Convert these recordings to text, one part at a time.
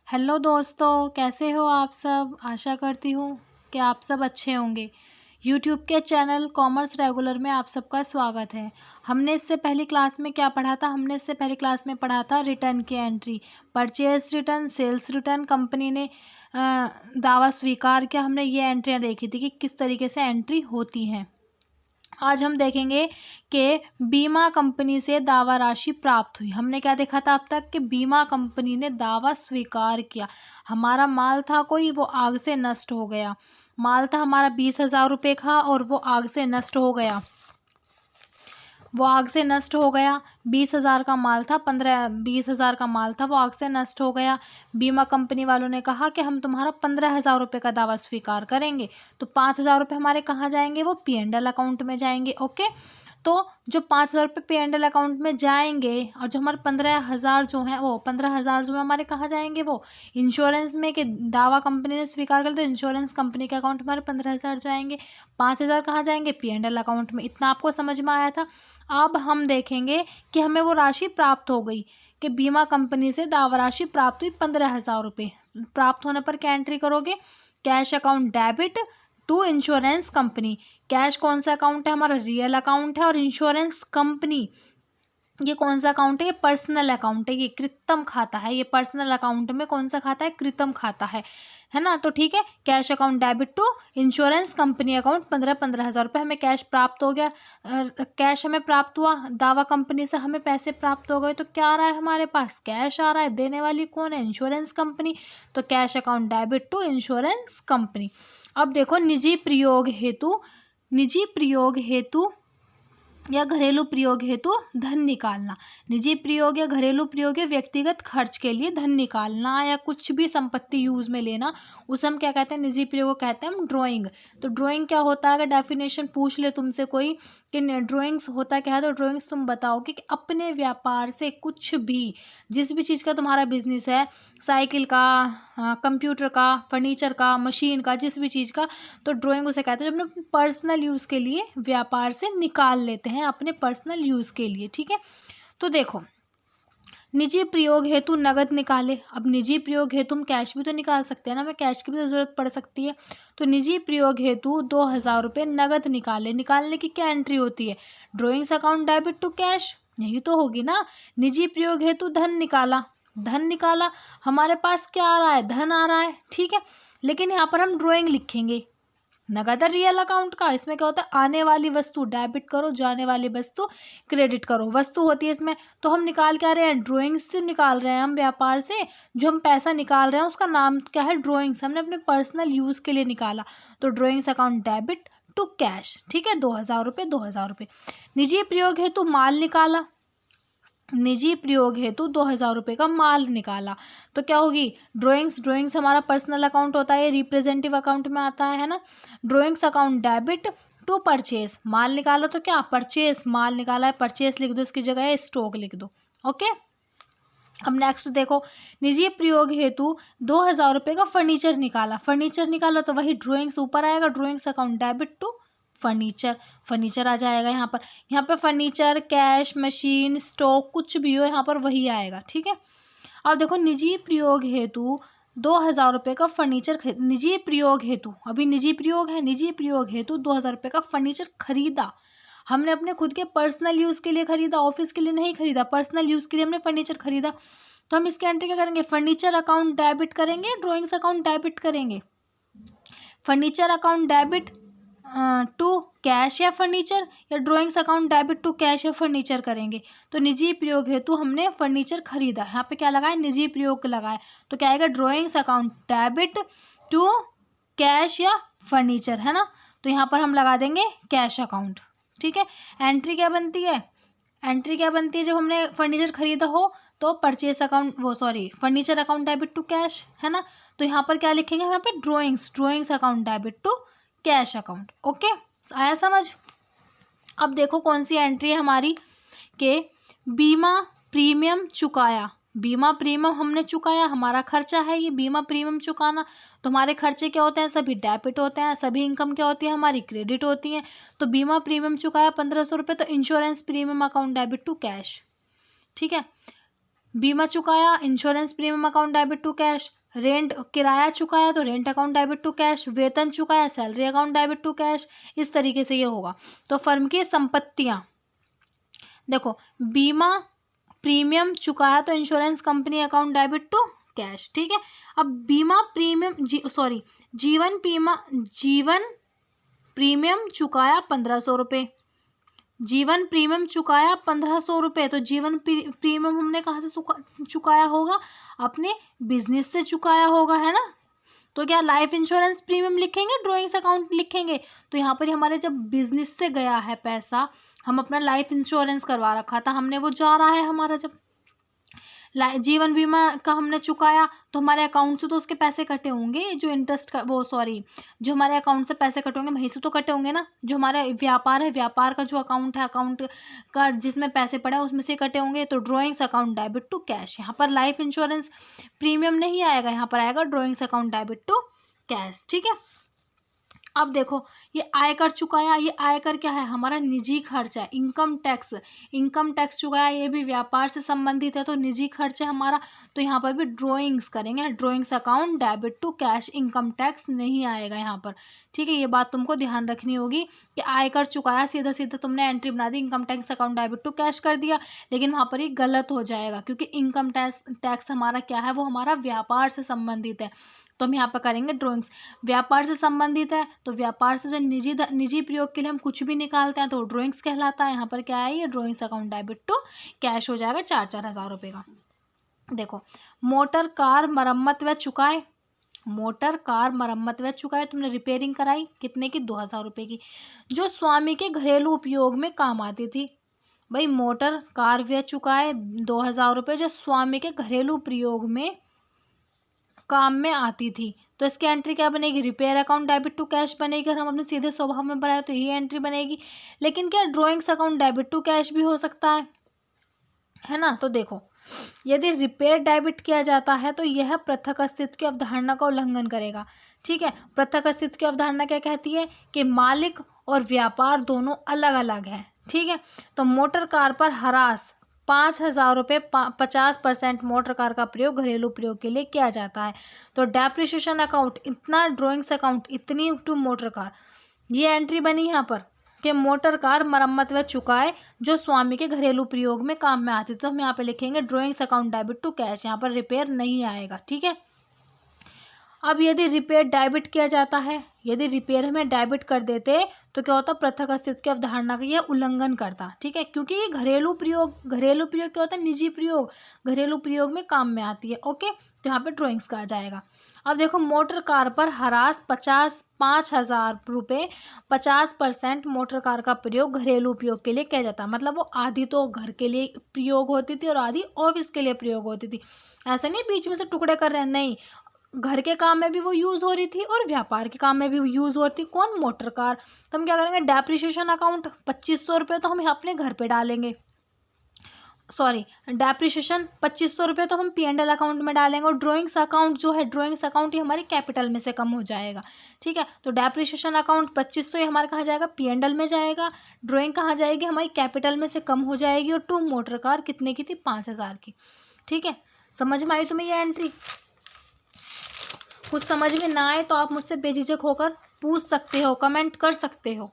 Hello दोस्तों, कैसे हो आप सब। आशा करती हूँ कि आप सब अच्छे होंगे। यूट्यूब के चैनल कॉमर्स रेगुलर में आप सबका स्वागत है। हमने इससे पहली क्लास में क्या पढ़ा था? हमने इससे पहली क्लास में पढ़ा था रिटर्न की entry, purchase return, sales return. Company ने दावा स्वीकार किया, हमने ये एंट्रियाँ देखी थी कि किस तरीके से एंट्री होती हैं। आज हम देखेंगे कि बीमा कंपनी से दावा राशि प्राप्त हुई। हमने क्या देखा था अब तक कि बीमा कंपनी ने दावा स्वीकार किया। हमारा माल था कोई, वो आग से नष्ट हो गया। माल था हमारा 20,000 रुपये का और वो आग से नष्ट हो गया। 20,000 का माल था, 20,000 का माल था, वो आग से नष्ट हो गया। बीमा कंपनी वालों ने कहा कि हम तुम्हारा 15,000 रुपये का दावा स्वीकार करेंगे। तो 5,000 रुपये हमारे कहाँ जाएंगे? वो P&L अकाउंट में जाएंगे। ओके, तो जो 5,000 रुपये P&L अकाउंट में जाएंगे और जो हमारे 15,000 जो है वो 15,000 जो है हमारे कहाँ जाएंगे? वो इंश्योरेंस में, कि दावा कंपनी ने स्वीकार कर, तो इंश्योरेंस कंपनी के अकाउंट हमारे 15,000 जाएंगे। 5,000 कहाँ जाएंगे? P&L अकाउंट में। इतना आपको समझ में आया था। अब हम देखेंगे कि हमें वो राशि प्राप्त हो गई, कि बीमा कंपनी से दावा राशि प्राप्त हुई 15,000 रुपये। प्राप्त होने पर क्या एंट्री करोगे? Cash account debit to insurance company. Cash कौन सा अकाउंट है? हमारा रियल अकाउंट है। और इंश्योरेंस कंपनी ये कौन सा अकाउंट है? ये पर्सनल अकाउंट है, ये कृतम खाता है। ये पर्सनल अकाउंट में कौन सा खाता है? कृतम खाता है ना। तो ठीक है, cash account debit to insurance company account 15,000 रुपये हमें कैश प्राप्त हो गया। कैश हमें प्राप्त हुआ, दावा कंपनी से हमें पैसे प्राप्त हो गए। तो क्या आ रहा है हमारे पास? कैश आ रहा है। देने वाली कौन है? Insurance company. तो cash account debit to insurance company. अब देखो, निजी प्रयोग हेतु या घरेलू प्रयोग हेतु धन निकालना। निजी प्रयोग या घरेलू प्रयोग या व्यक्तिगत खर्च के लिए धन निकालना या कुछ भी संपत्ति यूज में लेना, उसे हम क्या कहते हैं? निजी प्रयोग को कहते हैं हम ड्राइंग। तो ड्राइंग क्या होता है? अगर डेफिनेशन पूछ ले तुमसे कोई कि ड्राइंग्स होता क्या है, तो ड्राइंग्स तुम बताओगे कि अपने व्यापार से कुछ भी, जिस भी चीज़ का तुम्हारा बिजनेस है, साइकिल का, कंप्यूटर का, फर्नीचर का, मशीन का, जिस भी चीज़ का, तो ड्राइंग उसे कहते हैं जब हम पर्सनल यूज़ के लिए व्यापार से निकाल लेते हैं, अपने पर्सनल यूज़ के लिए। ठीक है, तो देखो, निजी प्रयोग हेतु नगद निकाले। अब निजी प्रयोग हेतु हम कैश भी तो निकाल सकते हैं ना, हमें कैश की भी तो ज़रूरत पड़ सकती है। तो निजी प्रयोग हेतु 2,000 रुपये नगद निकाले। निकालने की क्या एंट्री होती है? Drawings account debit to cash, यही तो होगी ना। निजी प्रयोग हेतु धन निकाला। धन निकाला, हमारे पास क्या आ रहा है? धन आ रहा है। ठीक है, लेकिन यहाँ पर हम ड्राइंग लिखेंगे। नगद रियल अकाउंट का, इसमें क्या होता है? आने वाली वस्तु डेबिट करो, जाने वाली वस्तु क्रेडिट करो। वस्तु होती है इसमें, तो हम निकाल क्या रहे हैं? ड्राइंग्स से निकाल रहे हैं हम व्यापार से। जो हम पैसा निकाल रहे हैं उसका नाम क्या है? ड्राइंग्स। हमने अपने पर्सनल यूज़ के लिए निकाला, तो drawings account debit to cash. ठीक है, 2,000 रुपये 2,000 रुपये। निजी प्रयोग हेतु माल निकाला। निजी प्रयोग हेतु 2,000 रुपये का माल निकाला, तो क्या होगी? ड्राइंग्स हमारा पर्सनल अकाउंट होता है, रिप्रेजेंटेटिव अकाउंट में आता है ना। Drawings account debit to purchase. माल निकाला तो क्या? परचेज। माल निकाला है, परचेज लिख दो, इसकी जगह स्टॉक लिख दो। ओके, अब नेक्स्ट देखो, निजी प्रयोग हेतु 2,000 रुपये का फर्नीचर निकाला। फर्नीचर निकाला तो वही ड्राइंग्स ऊपर आएगा, drawings account debit to furniture. Furniture आ जाएगा यहाँ पर। यहाँ पे फर्नीचर, कैश, मशीन, स्टॉक, कुछ भी हो यहाँ पर वही आएगा। ठीक है, अब देखो, निजी प्रयोग हेतु 2,000 रुपये का फर्नीचर खरीद। निजी प्रयोग हेतु, अभी निजी प्रयोग है, निजी प्रयोग हेतु 2,000 रुपये का फर्नीचर खरीदा। हमने अपने खुद के पर्सनल यूज़ के लिए खरीदा, ऑफिस के लिए नहीं खरीदा, पर्सनल यूज़ के लिए हमने फर्नीचर खरीदा। तो हम इसकी एंट्री क्या करेंगे? फर्नीचर अकाउंट डेबिट करेंगे, ड्राइंग्स अकाउंट डेबिट करेंगे। Furniture account debit to cash या फर्नीचर, या drawings account debit to cash या फर्नीचर करेंगे। तो निजी प्रयोग हेतु हमने फर्नीचर खरीदा, यहाँ पे क्या लगाए? निजी प्रयोग लगाए, तो क्या आएगा? Drawings account debit to cash या फर्नीचर, है ना। तो यहाँ पर हम लगा देंगे कैश अकाउंट। ठीक है, एंट्री क्या बनती है? एंट्री क्या बनती है? जब हमने फर्नीचर खरीदा हो तो purchase account, furniture account debit to cash, है ना। तो यहाँ पर क्या लिखेंगे? यहाँ पे drawings account debit to cash account. Okay, आया समझ। अब देखो कौन सी एंट्री है हमारी, के बीमा प्रीमियम चुकाया। बीमा प्रीमियम हमने चुकाया, हमारा खर्चा है ये बीमा प्रीमियम चुकाना। तो हमारे खर्चे क्या होते हैं? सभी डेबिट होते हैं। सभी इनकम क्या होती है? हमारी क्रेडिट होती है। तो बीमा प्रीमियम चुकाया 1,500 रुपये, तो insurance premium account debit to cash. ठीक है, बीमा चुकाया, insurance premium account debit to cash. Rent किराया चुकाया तो rent account debit to cash. वेतन चुकाया, salary account debit to cash. इस तरीके से ये होगा। तो फर्म की संपत्तियां देखो, बीमा प्रीमियम चुकाया तो insurance company account debit to cash, ठीक है। अब बीमा प्रीमियम जीवन प्रीमियम चुकाया 1500 रुपये। जीवन प्रीमियम चुकाया 1500 रुपये। तो जीवन प्रीमियम हमने कहाँ से चुकाया होगा? अपने बिजनेस से चुकाया होगा, है ना। तो क्या लाइफ इंश्योरेंस प्रीमियम लिखेंगे, ड्रॉइंग्स अकाउंट लिखेंगे? तो यहाँ पर हमारे जब बिजनेस से गया है पैसा, हम अपना लाइफ इंश्योरेंस करवा रखा था हमने, वो जा रहा है हमारा। जब जीवन बीमा का हमने चुकाया तो हमारे अकाउंट से तो उसके पैसे कटे होंगे, जो इंटरेस्ट का जो हमारे अकाउंट से पैसे कटे होंगे वहीं से तो कटे होंगे ना। जो हमारा व्यापार है, व्यापार का जो अकाउंट है, अकाउंट का जिसमें पैसे पड़े हैं उसमें से कटे होंगे। तो drawings account debit to cash. यहाँ पर लाइफ इंश्योरेंस प्रीमियम नहीं आएगा, यहाँ पर आएगा drawings account debit to cash, ठीक है। अब देखो, ये आयकर चुकाया, ये आयकर क्या है? हमारा निजी खर्च है। इनकम टैक्स चुकाया, ये भी व्यापार से संबंधित है तो निजी खर्च है हमारा। तो यहाँ पर भी ड्रॉइंग्स करेंगे, drawings account debit to cash. Income tax नहीं आएगा यहाँ पर, ठीक है। ये बात तुमको ध्यान रखनी होगी कि आयकर चुकाया, सीधा सीधा तुमने एंट्री बना दी, income tax account debit to cash कर दिया, लेकिन वहाँ पर ये गलत हो जाएगा क्योंकि इनकम टैक्स हमारा क्या है? वो हमारा व्यापार से संबंधित है। तो हम यहाँ पर करेंगे ड्रॉइंग्स। व्यापार से संबंधित है तो व्यापार से जब निजी प्रयोग के लिए हम कुछ भी निकालते हैं तो ड्रॉइंग्स कहलाता है। यहाँ पर क्या है? ये drawings account debit to cash हो जाएगा 4-4 हज़ार रुपये का। देखो, मोटर कार मरम्मत व चुकाए। मोटर कार मरम्मत व चुकाए, तुमने रिपेयरिंग कराई, कितने की? 2000 रुपये की, जो स्वामी के घरेलू उपयोग में काम आती थी। भाई मोटर कार व्यय चुकाए 2000 रुपये, जो स्वामी के घरेलू प्रयोग में काम में आती थी। तो इसकी एंट्री क्या बनेगी? Repair account debit to cash बनेगी। अगर हम अपने सीधे स्वभाव में बनाए तो ये एंट्री बनेगी। लेकिन क्या drawings account debit to cash भी हो सकता है ना। तो देखो, यदि रिपेयर डेबिट किया जाता है तो यह पृथक अस्तित्व की अवधारणा का उल्लंघन करेगा, ठीक है। पृथक अस्तित्व की अवधारणा क्या कहती है? कि मालिक और व्यापार दोनों अलग अलग हैं, ठीक है। तो मोटर कार पर हरास 5000 रुपये, 50% मोटर कार का प्रयोग घरेलू प्रयोग के लिए किया जाता है। तो डेप्रिसिएशन अकाउंट इतना, ड्रॉइंग्स अकाउंट इतनी टू मोटर कार, ये एंट्री बनी यहाँ पर कि मोटर कार मरम्मत व चुकाए जो स्वामी के घरेलू प्रयोग में काम में आती। तो हम यहाँ पे लिखेंगे drawings account debit to cash, यहाँ पर रिपेयर नहीं आएगा, ठीक है। अब यदि रिपेयर डेबिट किया जाता है, यदि रिपेयर हमें डेबिट कर देते तो क्या होता? पृथक अस्तित्व की अवधारणा का यह उल्लंघन करता, ठीक है। क्योंकि ये घरेलू प्रयोग क्या होता है? निजी प्रयोग, घरेलू प्रयोग में काम में आती है, ओके। तो यहाँ पे ड्रॉइंग्स का आ जाएगा। अब देखो, मोटर कार पर हरास 5,000 रुपये, 50% मोटर कार का प्रयोग घरेलू उपयोग के लिए किया जाता है। मतलब वो आधी तो घर के लिए प्रयोग होती थी और आधी ऑफिस के लिए प्रयोग होती थी। ऐसा नहीं बीच में से टुकड़े कर रहे हैं, नहीं, घर के काम में भी वो यूज़ हो रही थी और व्यापार के काम में भी यूज़ हो रही थी। कौन? Motor car. तो हम क्या करेंगे? डेप्रिसिएशन अकाउंट 2500 रुपये तो हम अपने घर पे डालेंगे, डेप्रिसिएशन 2500 रुपये तो हम P&L अकाउंट में डालेंगे। और ड्रॉइंग्स अकाउंट जो है, ड्रॉइंग्स अकाउंट ये हमारी कैपिटल में से कम हो जाएगा, ठीक है। तो डेप्रिसिएशन अकाउंट 2500 ये हमारे कहाँ जाएगा? P&L में जाएगा। ड्रॉइंग कहाँ जाएगी? हमारी कैपिटल में से कम हो जाएगी। और टू मोटर कार कितने की थी? 5000 की, ठीक है। समझ में आई तुम्हें ये एंट्री? कुछ समझ में ना आए तो आप मुझसे बेझिझक होकर पूछ सकते हो, कमेंट कर सकते हो।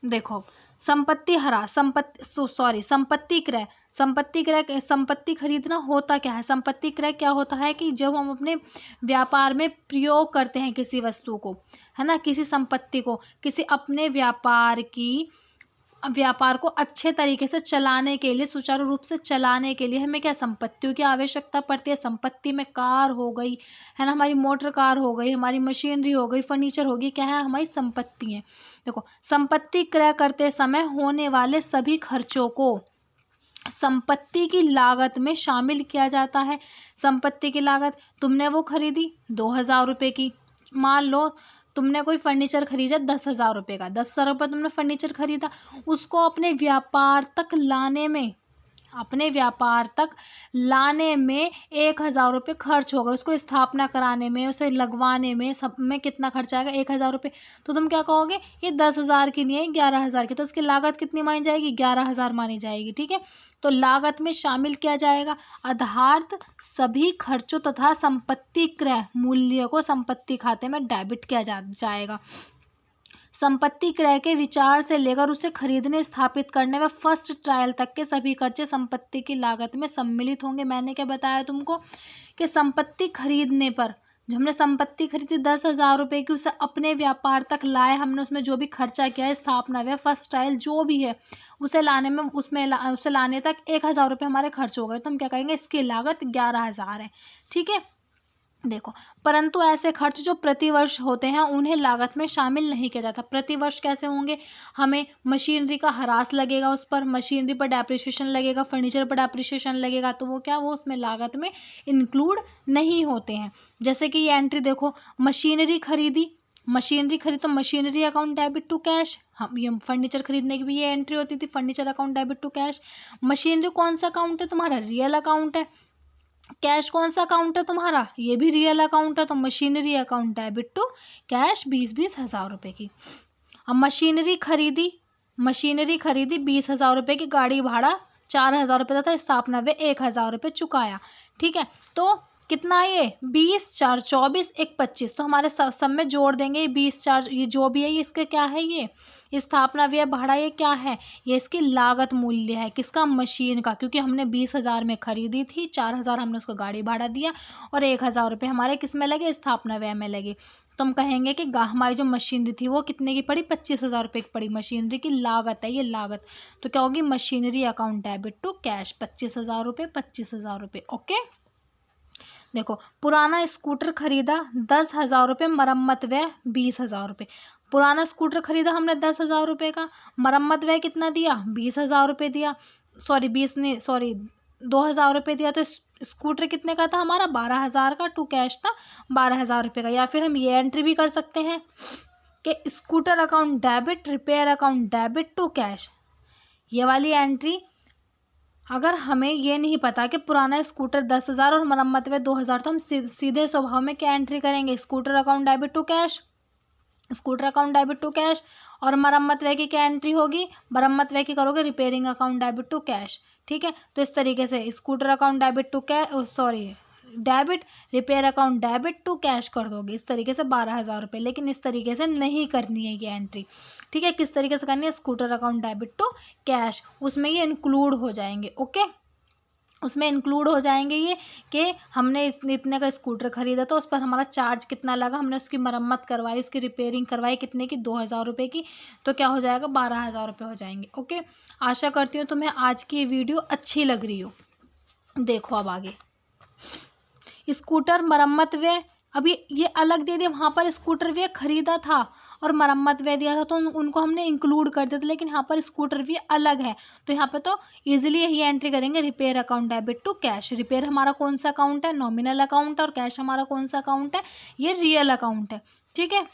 देखो, संपत्ति हरास, संपत्ति क्रय। संपत्ति खरीदना होता क्या है? संपत्ति क्रय क्या होता है कि जब हम अपने व्यापार में प्रयोग करते हैं किसी वस्तु को, है ना, किसी संपत्ति को, किसी अपने व्यापार को अच्छे तरीके से चलाने के लिए, सुचारू रूप से चलाने के लिए हमें क्या? संपत्तियों की आवश्यकता पड़ती है। संपत्ति में कार हो गई, है ना, हमारी मोटर कार हो गई, हमारी मशीनरी हो गई, फर्नीचर होगी, क्या है? हमारी संपत्ति है। देखो, संपत्ति क्रय करते समय होने वाले सभी खर्चों को संपत्ति की लागत में शामिल किया जाता है। संपत्ति की लागत, तुमने वो खरीदी 2000 रुपये की, मान लो तुमने कोई फर्नीचर खरीदा 10,000 रुपये का, 10,000 रुपये तुमने फर्नीचर खरीदा, उसको अपने व्यापार तक लाने में, अपने व्यापार तक लाने में 1,000 रुपये खर्च होगा। उसको स्थापना कराने में, उसे लगवाने में, सब में कितना खर्च आएगा? 1,000 रुपये। तो तुम क्या कहोगे? ये 10,000 की नहीं है, 11,000 की। तो उसकी लागत कितनी मानी जाएगी? 11,000 मानी जाएगी। ठीक है, तो लागत में शामिल किया जाएगा आधार्थ सभी खर्चों तथा संपत्ति क्रय मूल्य को संपत्ति खाते में डेबिट किया जाएगा। संपत्ति क्रय के विचार से लेकर उसे खरीदने, स्थापित करने व फर्स्ट ट्रायल तक के सभी खर्चे संपत्ति की लागत में सम्मिलित होंगे। मैंने क्या बताया तुमको कि संपत्ति खरीदने पर, जो हमने संपत्ति खरीदी 10,000 रुपये की, उसे अपने व्यापार तक लाए हमने, उसमें जो भी खर्चा किया है, स्थापना व फर्स्ट ट्रायल जो भी है, उसे लाने में, उसे लाने तक 1,000 रुपये हमारे खर्च हो गए। तो हम क्या कहेंगे? इसकी लागत 11,000 है। ठीक है, देखो, परंतु ऐसे खर्च जो प्रतिवर्ष होते हैं उन्हें लागत में शामिल नहीं किया जाता। प्रतिवर्ष कैसे होंगे? हमें मशीनरी का ह्रास लगेगा, उस पर मशीनरी पर डेप्रिसिएशन लगेगा, फर्नीचर पर डेप्रिसिएशन लगेगा, तो वो उसमें लागत में इंक्लूड नहीं होते हैं। जैसे कि ये एंट्री देखो, मशीनरी खरीदी तो machinery account debit to cash. हम ये फर्नीचर खरीदने की भी ये एंट्री होती थी, furniture account debit to cash. Machinery कौन सा अकाउंट है तुम्हारा? रियल अकाउंट है। कैश कौन सा अकाउंट है तुम्हारा? ये भी रियल अकाउंट है। तो machinery account debit to cash 20,000 रुपये की। अब मशीनरी खरीदी 20,000 रुपये की, गाड़ी भाड़ा 4,000 रुपये था, स्थापना वे 1,000 रुपये चुकाया। ठीक है, तो कितना? ये 20, 4, 24, 1, 25। तो हमारे सब में जोड़ देंगे। 20, 4, ये जो भी है, ये इसका क्या है? ये स्थापना व्यय भाड़ा, ये क्या है? ये इसकी लागत मूल्य है। किसका? मशीन का, क्योंकि हमने 20,000 में खरीदी थी, 4,000 हमने उसको गाड़ी भाड़ा दिया और 1,000 रुपये हमारे किस में लगे? स्थापना व्यय में लगे। तो हम कहेंगे कि हमारी जो मशीनरी थी वो कितने की पड़ी? 25,000 रुपये की पड़ी। मशीनरी की लागत है ये, लागत। तो क्या होगी? Machinery account debit to cash 25,000 रुपये, 25,000 रुपये। ओके, देखो, पुराना स्कूटर खरीदा 10,000 रुपये, मरम्मत व्यय 20,000 रुपये। पुराना स्कूटर खरीदा हमने 10,000 रुपये का, मरम्मत व्यय कितना दिया? 20,000 रुपये दिया। 2,000 रुपये दिया। तो स्कूटर कितने का था हमारा? 12,000 का, टू कैश था 12,000 रुपये का। या फिर हम ये एंट्री भी कर सकते हैं कि scooter account debit, repair account debit to cash. ये वाली एंट्री, अगर हमें ये नहीं पता कि पुराना स्कूटर 10,000 और मरम्मत व्यय 2,000, तो हम सीधे स्वभाव में क्या एंट्री करेंगे? Scooter account debit to cash, scooter account debit to cash. और मरम्मत व्यय की क्या एंट्री होगी? मरम्मत व्यय की करोगे repairing account debit to cash. ठीक है, तो इस तरीके से scooter account debit to debit, repair account debit to cash कर दोगे। इस तरीके से 12,000 रुपये। लेकिन इस तरीके से नहीं करनी है ये एंट्री। ठीक है, किस तरीके से करनी है? Scooter account debit to cash, उसमें ये इंक्लूड हो जाएंगे। ओके, उसमें इंक्लूड हो जाएंगे ये कि हमने इतने का स्कूटर खरीदा, तो उस पर हमारा चार्ज कितना लगा, हमने उसकी मरम्मत करवाई, उसकी रिपेयरिंग करवाई, कितने की? 2,000 रुपये की। तो क्या हो जाएगा? 12,000 रुपये हो जाएंगे। ओके, आशा करती हूँ तुम्हें आज की ये वीडियो अच्छी लग रही हो। देखो अब आगे, स्कूटर मरम्मत व्यय, अभी ये अलग दे दिया। वहाँ पर स्कूटर व्यय खरीदा था और मरम्मत व्यय दिया था, तो उनको हमने इंक्लूड कर दिया था। लेकिन यहाँ पर स्कूटर व्यय अलग है, तो यहाँ पे तो इजीली यही एंट्री करेंगे, repair account debit to cash. Repair हमारा कौन सा अकाउंट है? Nominal account. और कैश हमारा कौन सा अकाउंट है? ये रियल अकाउंट है। ठीक है,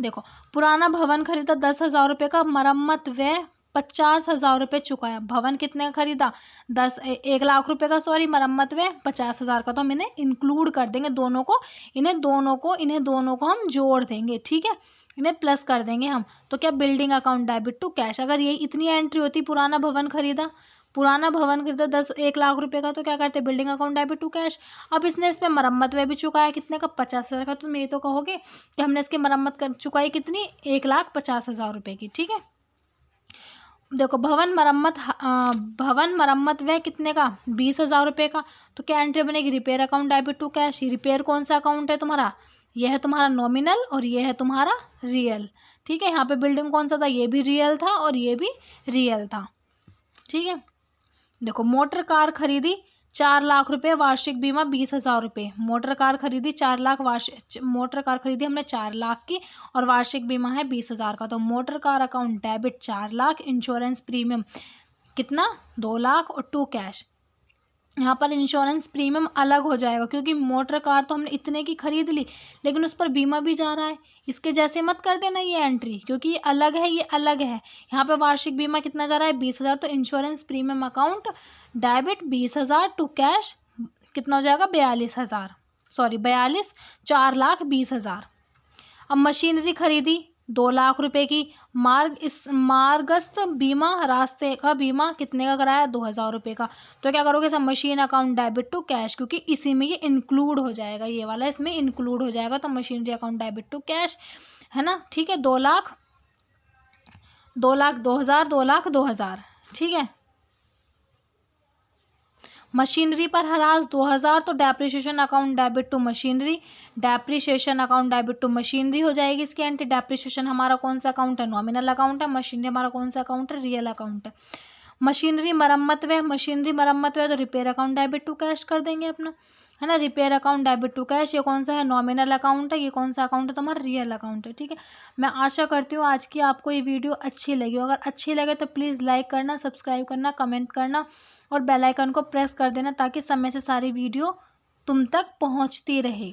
देखो, पुराना भवन खरीदा 10,000 रुपये का, मरम्मत व्यय 50,000 रुपये चुकाया। भवन कितने का खरीदा? 1,00,000 रुपये का, मरम्मत व्यय 50,000 का। तो हम इन्हें इंक्लूड कर देंगे, दोनों को, इन्हें दोनों को हम जोड़ देंगे। ठीक है, इन्हें प्लस कर देंगे हम। तो क्या? Building account debit to cash. अगर ये इतनी एंट्री होती, पुराना भवन खरीदा 1,00,000 रुपये का, तो क्या करते? Building account debit to cash. अब इसने इस पर मरम्मत व्यय भी चुकाया, कितने का? 50,000 का। तुम ये तो कहोगे कि हमने इसकी मरम्मत चुकाई कितनी? 1,50,000 रुपये की। ठीक है, देखो, भवन मरम्मत व्यय कितने का? 20,000 रुपये का। तो क्या एंट्री बनेगी? Repair account debit to cash. Repair कौन सा अकाउंट है तुम्हारा? यह है तुम्हारा नॉमिनल और ये है तुम्हारा रियल। ठीक है, यहाँ पे बिल्डिंग कौन सा था? ये भी रियल था और ये भी रियल था। ठीक है, देखो, मोटर कार खरीदी 4,00,000 रुपये, वार्षिक बीमा 20,000 रुपये। मोटर कार खरीदी 4,00,000, मोटर कार खरीदी हमने 4,00,000 की और वार्षिक बीमा है 20,000 का। तो motor car account debit 4,00,000, insurance premium कितना? 2,00,000 और टू कैश यहाँ पर इंश्योरेंस प्रीमियम अलग हो जाएगा, क्योंकि मोटर कार तो हमने इतने की खरीद ली लेकिन उस पर बीमा भी जा रहा है। इसके जैसे मत कर देना ये एंट्री, क्योंकि ये अलग है, ये अलग है। यहाँ पे वार्षिक बीमा कितना जा रहा है, 20,000। तो insurance premium account debit 20,000 to cash कितना हो जाएगा, 42,000, सॉरी 42, 4,20,000। अब मशीनरी खरीदी 2 लाख रुपए की, मार्गस्थ बीमा, रास्ते का बीमा कितने का कराया, 2,000 रुपये का। तो क्या करोगे, सब machine account debit to cash, क्योंकि इसी में ये इंक्लूड हो जाएगा, ये वाला इसमें इंक्लूड हो जाएगा। तो machinery account debit to cash है ना, ठीक है। 2,00,000, 2,00,000, 2,000, 2,00,000, 2,000, ठीक है। मशीनरी पर ह्रास 2,000, तो depreciation account debit to machinery, depreciation account debit to machinery हो जाएगी इसकी एंट्री। डेप्रिसिएशन हमारा कौन सा अकाउंट है, नॉमिनल अकाउंट है। मशीनरी हमारा कौन सा अकाउंट है, रियल अकाउंट है। मशीनरी मरम्मत है, मशीनरी मरम्मत है तो repair account debit to cash कर देंगे अपना, है ना। Repair account debit to cash, ये कौन सा है, नॉमिनल अकाउंट है। ये कौन सा अकाउंट है, तुम्हारा रियल अकाउंट है, ठीक है। मैं आशा करती हूँ आज की आपको ये वीडियो अच्छी लगी हो। अगर अच्छी लगे तो प्लीज़ लाइक करना, सब्सक्राइब करना, कमेंट करना और बेल आइकन को प्रेस कर देना, ताकि समय से सारी वीडियो तुम तक पहुँचती रहे।